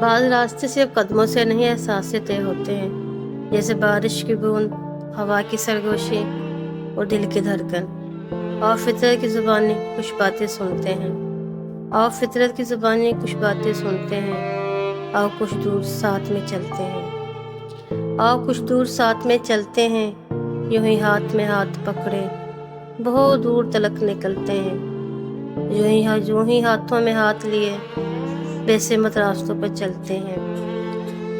بعض रास्ते सिर्फ कदमों से नहीं एहसास से तय होते हैं, जैसे बारिश की बूंद, हवा की सरगोशी और दिल की धड़कन। और फितरत की ज़ुबानी कुछ बातें सुनते हैं, और फितरत की ज़ुबानी कुछ बातें सुनते हैं, और कुछ दूर साथ में चलते हैं, और कुछ दूर साथ में चलते हैं, यूं ही हाथ में हाथ पकड़े बहुत दूर तलक निकलते हैं। यूं ही हाथों में हाथ लिए बेसिमत रास्तों पर चलते हैं,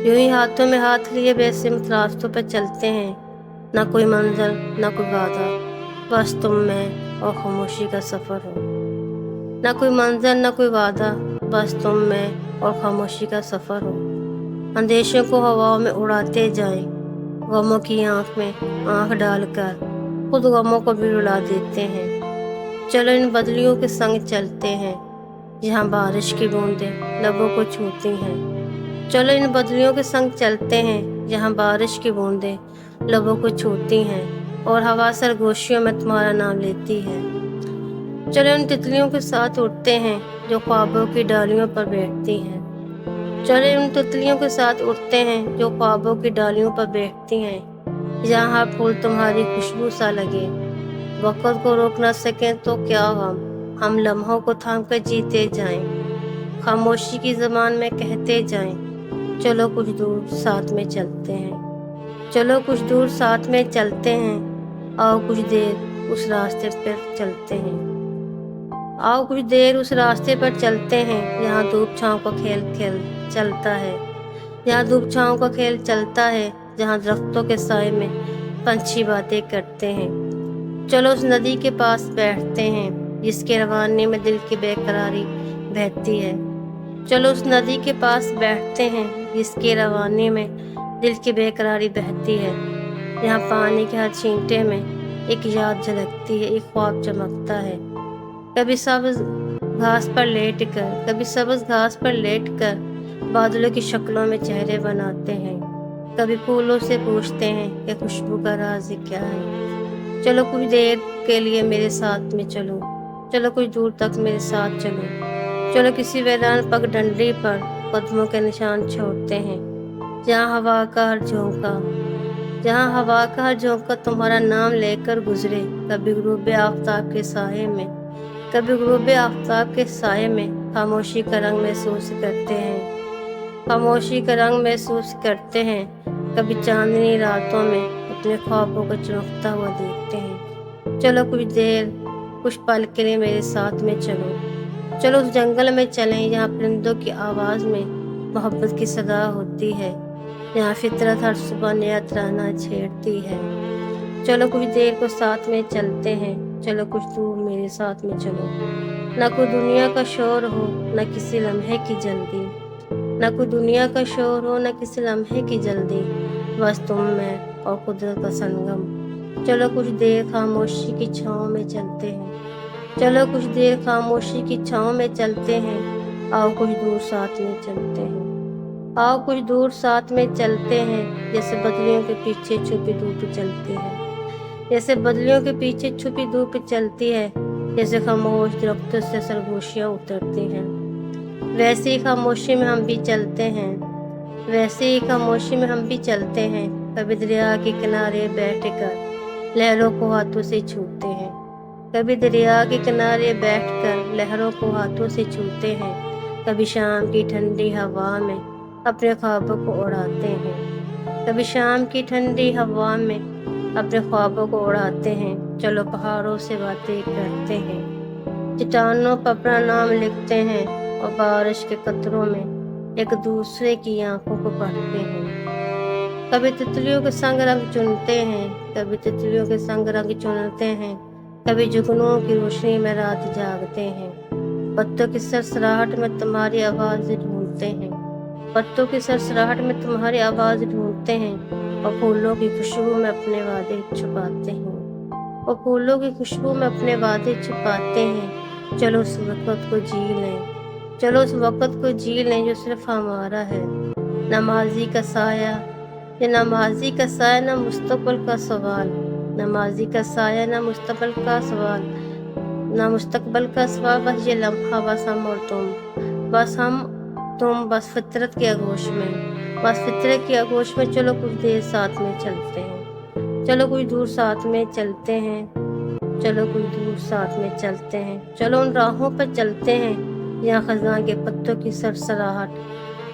यूं ही हाथों में हाथ लिए बेसिमत रास्तों पर चलते हैं। ना कोई मंजिल ना कोई वादा, बस तुम में और खामोशी का सफ़र हो। ना कोई मंजिल ना कोई वादा, बस तुम में और खामोशी का सफ़र हो। अंदेशों को हवाओं में उड़ाते जाएं, गमों की आँख में आँख डालकर खुद गमों को भी रुला देते हैं। चलो इन बदलियों के संग चलते हैं, जहाँ बारिश की बूंदें लबों को छूती हैं। चलो इन बदलियों के संग चलते हैं, जहाँ बारिश की बूंदें लबों को छूती हैं और हवा सरगोशियों में तुम्हारा नाम लेती है। चलो इन तितलियों के साथ उड़ते हैं, जो ख्वाबों की डालियों पर बैठती हैं। चलो इन तितलियों के साथ उड़ते हैं, जो ख्वाबों की डालियों पर बैठती हैं। जहाँ फूल तुम्हारी खुशबू सा लगे, वक़्त को रोक ना सकें तो क्या हम लम्हों को थाम कर जीते जाएं, खामोशी की ज़बान में कहते जाएं। चलो कुछ दूर साथ में चलते हैं, चलो कुछ दूर साथ में चलते हैं, आओ कुछ देर उस रास्ते पर चलते हैं, आओ कुछ देर उस रास्ते पर चलते हैं, यहाँ धूप छाँव का खेल खेल चलता है, यहाँ धूप छाँव का खेल चलता है, जहाँ दरख्तों के साए में पंछी बातें करते हैं। चलो उस नदी के पास बैठते हैं, जिसके रवाने में दिल की बेकरारी बहती है। चलो उस नदी के पास बैठते हैं, जिसके रवाने में दिल की बेकरारी बहती है। यहाँ पानी के हर छींटे में एक याद झलकती है, एक ख्वाब चमकता है। कभी सब्ज घास पर लेट कर, कभी सब्ज घास पर लेट कर बादलों की शक्लों में चेहरे बनाते हैं। कभी फूलों से पूछते हैं कि खुशबू का राज क्या है। चलो कुछ देर के लिए मेरे साथ में चलो, चलो कुछ दूर तक मेरे साथ चलो। चलो किसी वीरान पगडंडी पर कदमों के निशान छोड़ते हैं, जहाँ हवा का हर झोंका तुम्हारा नाम लेकर गुजरे। कभी गुरूबे आफताब के साये में, कभी गुरूबे आफताब के साये में खामोशी का रंग महसूस करते हैं, खामोशी का रंग महसूस करते हैं। कभी चांदनी रातों में अपने ख्वाबों को चमकता हुआ देखते हैं। चलो कुछ देर कुछ पल के लिए मेरे साथ में चलो, चलो उस जंगल में चलें, जहाँ परिंदों की आवाज़ में मोहब्बत की सदा होती है, जहाँ फितरत हर सुबह नया तराना छेड़ती है। चलो कुछ देर को साथ में चलते हैं, चलो कुछ दूर मेरे साथ में चलो। ना कोई दुनिया का शोर हो, ना किसी लम्हे की जल्दी, ना कोई दुनिया का शोर हो, ना किसी लम्हे की जल्दी, बस तुम में और कुदरत का संगम। चलो कुछ देर खामोशी की छाँव में चलते हैं, चलो कुछ देर खामोशी की छाँव में चलते हैं, आओ कुछ दूर साथ में चलते हैं, आओ कुछ दूर साथ में चलते हैं। जैसे बदलियों के पीछे छुपी धूप चलती है, जैसे बदलियों के पीछे छुपी धूप चलती है, जैसे खामोश दरख्तों से सरगोशियाँ उतरती हैं, वैसे ही खामोशी में हम भी चलते हैं, वैसे ही खामोशी में हम भी चलते हैं। कभी दरिया के किनारे बैठकर लहरों को हाथों से छूते हैं, कभी दरिया के किनारे बैठकर लहरों को हाथों से छूते हैं। कभी शाम की ठंडी हवा में अपने ख्वाबों को उड़ाते हैं, कभी शाम की ठंडी हवा में अपने ख्वाबों को उड़ाते हैं। चलो पहाड़ों से बातें करते हैं, चट्टानों पर अपना नाम लिखते हैं, और बारिश के कतरों में एक दूसरे की आंखों को पढ़ते हैं। कभी तितलियों के संग रंग चुनते हैं, कभी तितलियों के संग रंग चुनते हैं, कभी जुगनुओं की रोशनी में रात जागते हैं। पत्तों की सरसराहट में तुम्हारी आवाज़ ढूंढते हैं, पत्तों की सरसराहट में तुम्हारी आवाज़ ढूंढते हैं, और फूलों की खुशबू में अपने वादे छुपाते हैं, और फूलों की खुशबू में अपने वादे छुपाते हैं। चलो उस वक़्त को जी लें, चलो उस वक़्त को जी लें जो सिर्फ हमारा है। ना माज़ी का साया, ये ना माज़ी का साया, ना मुस्तक़बिल का सवाल, ना माज़ी का साया, ना मुस्तक़बिल का सवाल, ना मुस्तक़बिल का सवाल। बस ये लम्हा, बस हम और तुम, बस हम तुम बस फितरत के आगोश में, बस फितरत की आगोश में। चलो कुछ देर साथ में चलते हैं, चलो कुछ दूर साथ में चलते हैं, चलो कुछ दूर साथ में चलते हैं। चलो उन राहों पर चलते हैं यहाँ खजां के पत्तों की सरसराहट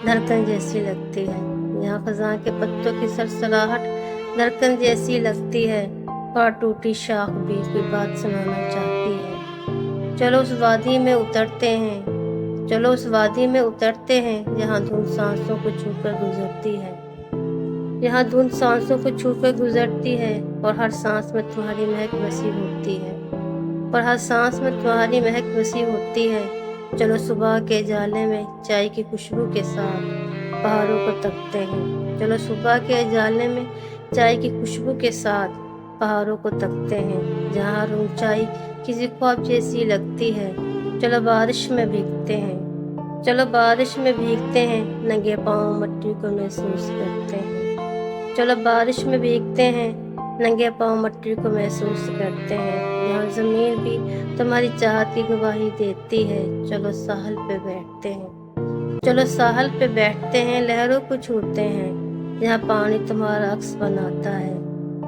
धड़कन जैसी लगती है, यहाँ खजां के पत्तों की सरसराहट धड़कन जैसी लगती है। और टूटी शाख भी कोई बात सुनाना चाहती है। चलो उस वादी में उतरते हैं, चलो उस वादी में उतरते हैं जहाँ धुंध सांसों को छूकर गुजरती है, यहाँ धुंध सांसों को छूकर गुजरती है। और हर सांस में तुम्हारी महक बसी होती है, और हर सांस में तुम्हारी महक बसी होती है। चलो सुबह के जाले में चाय की खुशबू के साथ पहाड़ों को तकते हैं, चलो सुबह के जाले में चाय की खुशबू के साथ पहाड़ों को तकते हैं जहाँ हर ऊंचाई किसी ख्वाब जैसी लगती है। चलो बारिश में भीगते हैं, चलो बारिश में भीगते हैं, नंगे पाँव मट्टी को महसूस करते हैं। चलो बारिश में भीगते हैं, नंगे पाँव मट्टी को महसूस करते हैं जहाँ ज़मीन भी तुम्हारी चाहत की गवाही देती है। चलो साहल पे बैठते हैं, चलो साहल पे बैठते हैं, लहरों को छूते हैं जहाँ पानी तुम्हारा अक्स बनाता है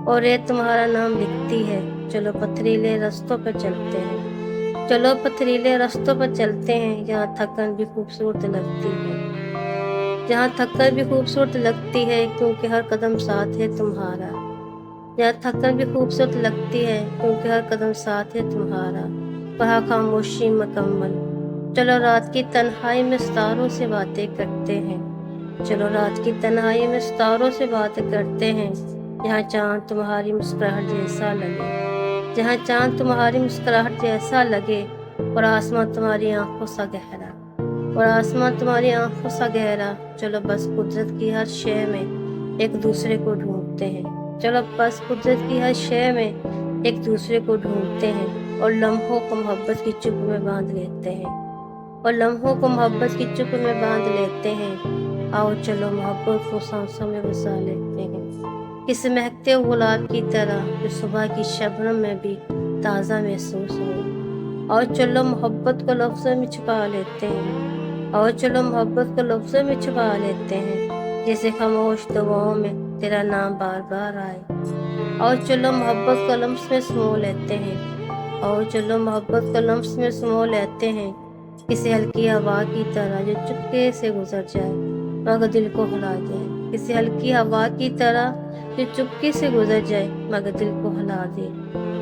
और रेत तुम्हारा नाम लिखती है। चलो पथरीले रास्तों पर चलते हैं, चलो पथरीले रास्तों पर चलते हैं जहाँ थकन भी खूबसूरत लगती है, जहाँ थकन भी खूबसूरत लगती है क्योंकि हर कदम साथ है तुम्हारा, जहाँ थकन भी खूबसूरत लगती है क्योंकि हर कदम साथ है तुम्हारा। वहाँ खामोशी मुकम्मल। चलो रात की तन्हाई में सितारों से बातें करते हैं, चलो रात की तन्हाई में सितारों से बातें करते हैं जहाँ चाँद तुम्हारी मुस्कुराहट जैसा लगे, जहाँ चाँद तुम्हारी मुस्कुराहट जैसा लगे। और आसमां तुम्हारी आंखों सा गहरा, और आसमां तुम्हारी आंखों सा गहरा। चलो बस कुदरत की हर शय में एक दूसरे को ढूंढते हैं, चलो बस कुदरत की हर शय में एक दूसरे को ढूंढते हैं और लम्हों को मोहब्बत की चुप में बांध लेते हैं, और लम्हों को मोहब्बत की चुप में बांध लेते हैं। आओ चलो मोहब्बत को सांसों में बसा लेते हैं, किस महकते गुलाब की तरह जो सुबह की शबनम में भी ताज़ा महसूस हो। और चलो मोहब्बत को लफ्ज़ों में छुपा लेते हैं, और चलो मोहब्बत को लफ्ज़ों में छुपा लेते हैं जैसे खामोश दुआओं में तेरा नाम बार बार आए। और चलो मोहब्बत को लम्स में समो लेते हैं, और चलो मोहब्बत को लम्स में समो लेते हैं किसी हल्की हवा की तरह जो चुपके से गुजर जाए मगर दिल को हिला जाए, किसी हल्की हवा की तरह जो चुपके से गुजर जाए मगर दिल को हिला दे।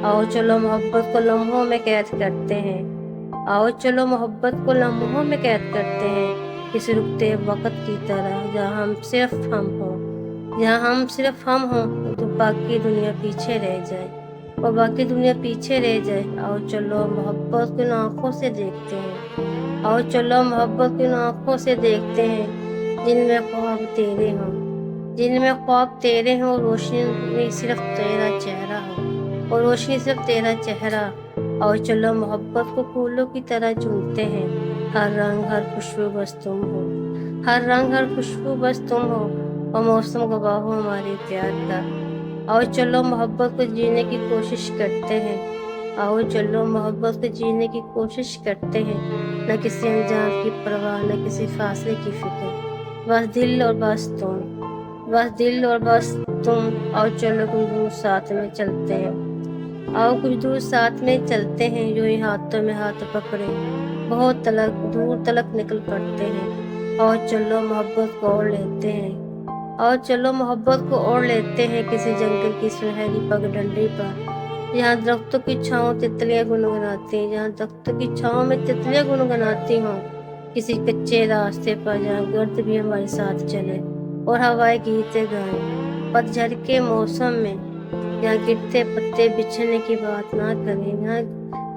आओ चलो मोहब्बत को लम्हों में कैद करते हैं, आओ चलो मोहब्बत को लम्हों में कैद करते हैं किसी रुकते वक्त की तरह जहाँ हम सिर्फ हम हों, जहाँ हम सिर्फ हम हों तो बाकी दुनिया पीछे रह जाए, और बाकी दुनिया पीछे रह जाए। आओ चलो मोहब्बत को आँखों से देखते हैं, आओ चलो मोहब्बत को आँखों से देखते हैं जिनमें ख्वाब तेरे हों, जिनमें ख्वाब तेरे हों, रोशनी सिर्फ तेरा चेहरा हो, और रोशनी सिर्फ तेरा चेहरा। और चलो मोहब्बत को फूलों की तरह चूमते हैं, हर रंग हर खुशबू बस तुम हो, हर रंग हर खुशबू बस तुम हो, और मौसम गवाह हो हमारे प्यार का। आओ चलो मोहब्बत को जीने की कोशिश करते हैं, आओ चलो मोहब्बत को जीने की कोशिश करते हैं, न किसी अंजाम की परवाह न किसी फासले की फिक्र, बस दिल और बस तुम, बस दिल और बस तुम। और चलो कुछ दूर साथ में चलते हैं, आओ कुछ दूर साथ में चलते हैं जो ही हाथों में हाथ पकड़े बहुत तलक दूर तलक निकल पड़ते हैं। और चलो मोहब्बत को ओढ़ लेते हैं, और चलो मोहब्बत को ओढ़ लेते हैं किसी जंगल की सुनहरी पगडंडी पर जहाँ दरख्तों की छाँव तितलियाँ गुनगुनाती हैं, जहाँ दरख्तों की छाँव में तितलियाँ गुनगुनाती हों किसी कच्चे रास्ते पर जहाँ गर्द भी हमारे साथ चले और हवाएं गीते गाएं पतझड़ के मौसम में, यहाँ गिरते पत्ते बिछड़ने की बात ना करें, यहाँ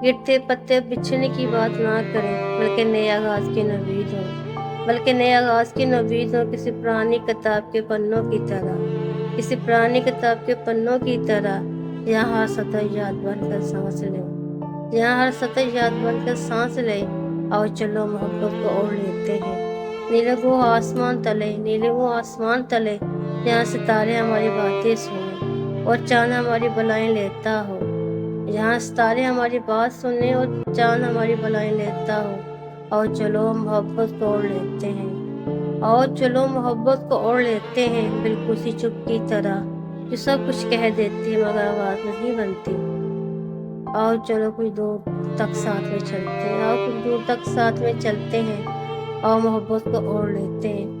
गिरते पत्ते बिछड़ने की बात ना करें बल्कि नए आगाज की नवीद हो, बल्कि नए आगाज की नवीद हो किसी पुरानी किताब के पन्नों की तरह, किसी पुरानी किताब के पन्नों की तरह यहाँ हर सतह याद बनकर सांस ले, यहाँ हर सतह याद बनकर सांस ले। और चलो मोहब्बत को ओढ़ लेते हैं नीले वो आसमान तले, नीले वो आसमान तले जहाँ सितारे हमारी बातें सुने और चांद हमारी बलाएं लेता हो, जहाँ सितारे हमारी बात सुने और चांद हमारी बलाएं लेता हो। और चलो मोहब्बत को ओढ़ लेते हैं, اور چلو محبت کو اوڑھ لیتے ہیں بالکل سی چپ کی طرح، جو سب کچھ کہہ دیتی ہے مگر آواز نہیں بنتی۔ اور چلو کچھ دور تک ساتھ میں چلتے ہیں، اور کچھ دور تک ساتھ میں چلتے ہیں، اور محبت کو اوڑھ لیتے ہیں